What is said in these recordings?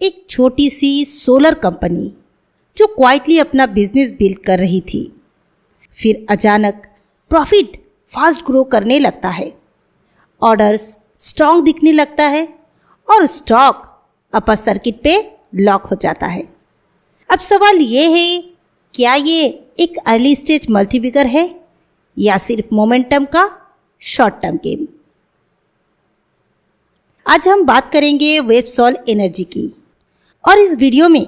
एक छोटी सी solar company जो क्वाइटली अपना बिजनेस बिल्ड कर रही थी। फिर अचानक प्रॉफिट फास्ट ग्रो करने लगता है, ऑर्डर्स स्ट्रॉन्ग दिखने लगता है और स्टॉक अपर सर्किट पे लॉक हो जाता है। अब सवाल ये है, क्या ये एक अर्ली स्टेज मल्टीबिगर है या सिर्फ मोमेंटम का शॉर्ट टर्म गेम? आज हम बात करेंगे वेबसॉल एनर्जी की और इस वीडियो में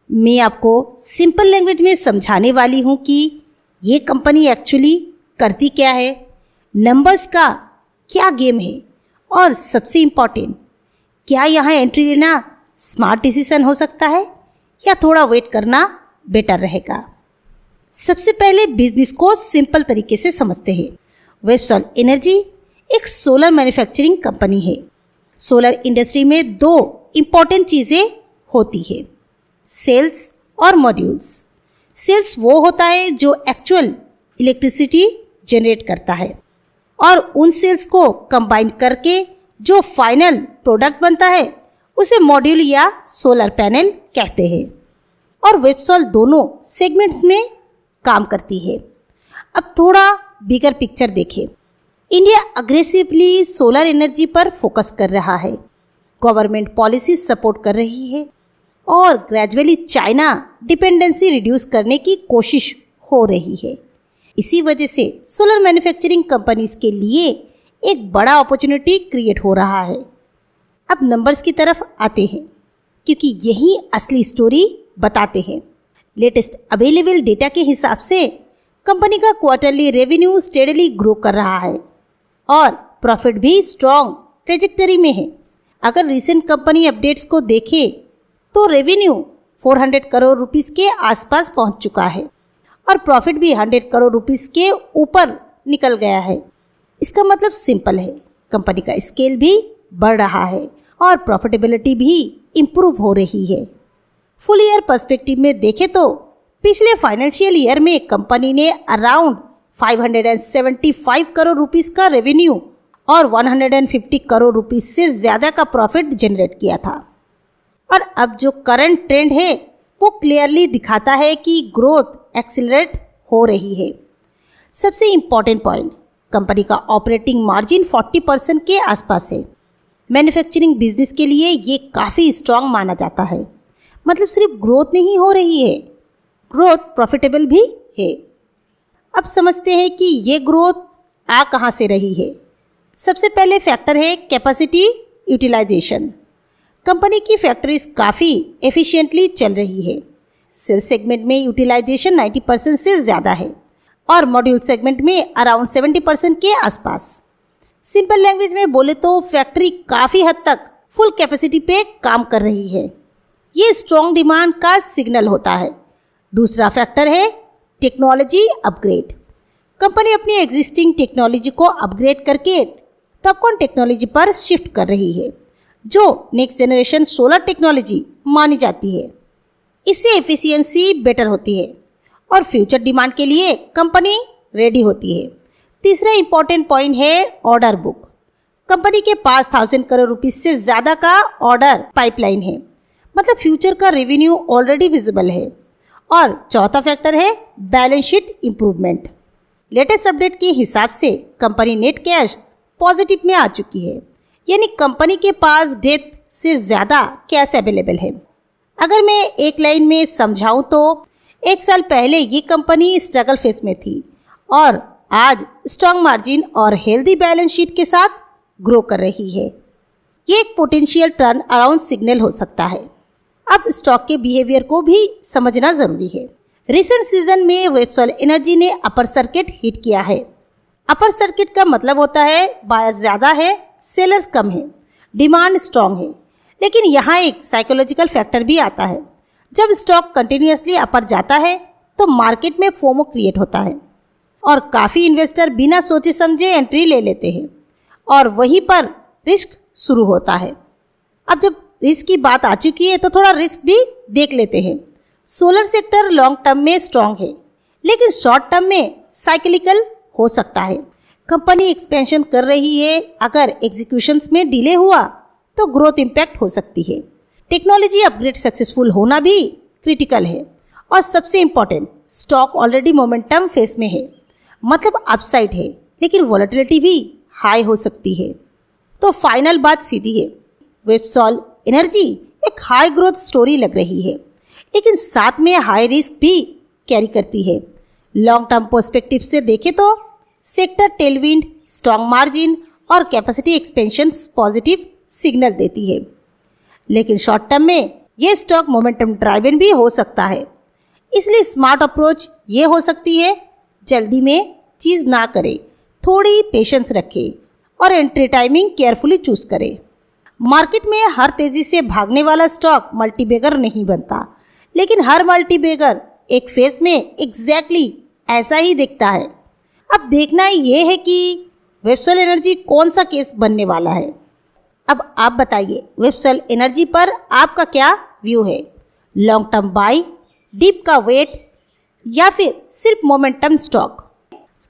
मैं आपको सिंपल लैंग्वेज में समझाने वाली हूँ कि ये कंपनी एक्चुअली करती क्या है, नंबर्स का क्या गेम है और सबसे इम्पॉर्टेंट, क्या यहाँ एंट्री लेना स्मार्ट डिसीजन हो सकता है या थोड़ा वेट करना बेटर रहेगा। सबसे पहले बिजनेस को सिंपल तरीके से समझते हैं। वेबसॉल एनर्जी एक सोलर मैन्युफैक्चरिंग कंपनी है। सोलर इंडस्ट्री में दो इम्पॉर्टेंट चीज़ें होती है, सेल्स और मॉड्यूल्स। सेल्स वो होता है जो एक्चुअल इलेक्ट्रिसिटी जनरेट करता है और उन सेल्स को कंबाइन करके जो फाइनल प्रोडक्ट बनता है उसे मॉड्यूल या सोलर पैनल कहते हैं। और वेबसॉल दोनों सेगमेंट्स में काम करती है। अब थोड़ा बिगर पिक्चर देखें। इंडिया अग्रेसिवली सोलर एनर्जी पर फोकस कर रहा है, गवर्नमेंट पॉलिसी सपोर्ट कर रही है और ग्रेजुअली चाइना डिपेंडेंसी रिड्यूस करने की कोशिश हो रही है। इसी वजह से सोलर मैन्युफैक्चरिंग कंपनीज के लिए एक बड़ा अपॉर्चुनिटी क्रिएट हो रहा है। अब नंबर्स की तरफ आते हैं क्योंकि यही असली स्टोरी बताते हैं। लेटेस्ट अवेलेबल डेटा के हिसाब से कंपनी का क्वार्टरली रेवेन्यू स्टेडली ग्रो कर रहा है और प्रॉफिट भी स्ट्रॉन्ग ट्रेजेक्टरी में है। अगर रिसेंट कंपनी अपडेट्स को देखें तो रेवेन्यू 400 करोड़ रुपीस के आसपास पहुंच चुका है और प्रॉफिट भी 100 करोड़ रुपीस के ऊपर निकल गया है। इसका मतलब सिंपल है, कंपनी का स्केल भी बढ़ रहा है और प्रॉफिटेबिलिटी भी इम्प्रूव हो रही है। फुल ईयर पर्सपेक्टिव में देखें तो पिछले फाइनेंशियल ईयर में कंपनी ने अराउंड 575 करोड़ रुपीस का रेवेन्यू और 150 करोड़ रुपीस से ज़्यादा का प्रॉफिट जनरेट किया था। और अब जो करंट ट्रेंड है वो क्लियरली दिखाता है कि ग्रोथ एक्सीलरेट हो रही है। सबसे इम्पॉर्टेंट पॉइंट, कंपनी का ऑपरेटिंग मार्जिन 40% के आसपास है। मैन्युफैक्चरिंग बिजनेस के लिए ये काफ़ी स्ट्रांग माना जाता है। मतलब सिर्फ ग्रोथ नहीं हो रही है, ग्रोथ प्रॉफिटेबल भी है। अब समझते हैं कि ये ग्रोथ आ कहाँ से रही है। सबसे पहले फैक्टर है कैपेसिटी यूटिलाइजेशन। कंपनी की फैक्ट्रीज काफ़ी एफिशिएंटली चल रही है। सेल्स सेगमेंट में यूटिलाइजेशन 90% से ज़्यादा है और मॉड्यूल सेगमेंट में अराउंड 70% के आसपास। सिंपल लैंग्वेज में बोले तो फैक्ट्री काफ़ी हद तक फुल कैपेसिटी पे काम कर रही है। ये स्ट्रॉन्ग डिमांड का सिग्नल होता है। दूसरा फैक्टर है टेक्नोलॉजी अपग्रेड। कंपनी अपनी एग्जिस्टिंग टेक्नोलॉजी को अपग्रेड करके टॉपकॉन टेक्नोलॉजी पर शिफ्ट कर रही है, जो नेक्स्ट जनरेशन सोलर टेक्नोलॉजी मानी जाती है। इससे एफिशिएंसी बेटर होती है और फ्यूचर डिमांड के लिए कंपनी रेडी होती है। तीसरा इंपॉर्टेंट पॉइंट है ऑर्डर बुक। कंपनी के पास 1000 करोड़ रुपीस से ज़्यादा का ऑर्डर पाइपलाइन है, मतलब फ्यूचर का रेवेन्यू ऑलरेडी विजिबल है। और चौथा फैक्टर है balance sheet improvement. Latest update के हिसाब से कंपनी नेट कैश पॉजिटिव में आ चुकी है, यानी कंपनी के पास डेट से ज़्यादा कैश अवेलेबल है। अगर मैं एक लाइन में समझाऊं तो 1 साल पहले ये कंपनी स्ट्रगल फेस में थी और आज स्ट्रॉन्ग मार्जिन और हेल्दी बैलेंस शीट के साथ ग्रो कर रही है। ये एक पोटेंशियल टर्न अराउंड सिग्नल हो सकता है। अब स्टॉक के बिहेवियर को भी समझना ज़रूरी है। रिसेंट सीजन में वेबसॉल एनर्जी ने अपर सर्किट हिट किया है। अपर सर्किट का मतलब होता है बायर्स ज़्यादा है, सेलर्स कम है, डिमांड स्ट्रॉन्ग है। लेकिन यहाँ एक साइकोलॉजिकल फैक्टर भी आता है। जब स्टॉक कंटिन्यूअसली अपर जाता है तो मार्केट में फोमो क्रिएट होता है और काफ़ी इन्वेस्टर बिना सोचे समझे एंट्री ले लेते हैं और वहीं पर रिस्क शुरू होता है। अब जब रिस्क की बात आ चुकी है तो थोड़ा रिस्क भी देख लेते हैं। सोलर सेक्टर लॉन्ग टर्म में स्ट्रॉन्ग है लेकिन शॉर्ट टर्म में साइक्लिकल हो सकता है। कंपनी एक्सपेंशन कर रही है, अगर एग्जीक्यूशंस में डिले हुआ तो ग्रोथ इम्पैक्ट हो सकती है। टेक्नोलॉजी अपग्रेड सक्सेसफुल होना भी क्रिटिकल है। और सबसे important, stock already momentum face में है, मतलब अपसाइड है, लेकिन वॉलेटिलिटी भी हाई हो सकती है। तो फाइनल बात सीधी है, वेबसॉल एनर्जी एक हाई ग्रोथ स्टोरी लग रही है, लेकिन साथ में हाई रिस्क भी कैरी करती है। लॉन्ग टर्म पर्सपेक्टिव से देखें तो सेक्टर टेलविंड, स्ट्रॉन्ग मार्जिन और कैपेसिटी एक्सपेंशन पॉजिटिव सिग्नल देती है, लेकिन शॉर्ट टर्म में ये स्टॉक मोमेंटम ड्राइवन भी हो सकता है। इसलिए स्मार्ट अप्रोच ये हो सकती है, जल्दी में चीज़ ना करें, थोड़ी पेशेंस रखें और एंट्री टाइमिंग केयरफुली चूज करें। मार्केट में हर तेजी से भागने वाला स्टॉक मल्टीबैगर नहीं बनता, लेकिन हर मल्टीबैगर एक फेज में एग्जैक्टली ऐसा ही दिखता है। अब देखना ये है कि वेबसॉल एनर्जी कौन सा केस बनने वाला है। अब आप बताइए, वेबसॉल एनर्जी पर आपका क्या व्यू है? लॉन्ग टर्म बाय, डीप का वेट या फिर सिर्फ मोमेंटम स्टॉक?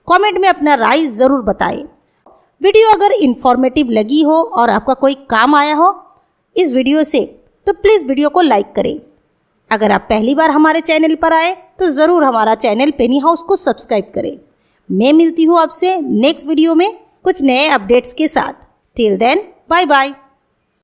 कमेंट में अपना राय ज़रूर बताएं। वीडियो अगर इन्फॉर्मेटिव लगी हो और आपका कोई काम आया हो इस वीडियो से, तो प्लीज़ वीडियो को लाइक करें। अगर आप पहली बार हमारे चैनल पर आए तो ज़रूर हमारा चैनल पेनी हाउस को सब्सक्राइब करें। मैं मिलती हूँ आपसे नेक्स्ट वीडियो में कुछ नए अपडेट्स के साथ। Till then, bye bye.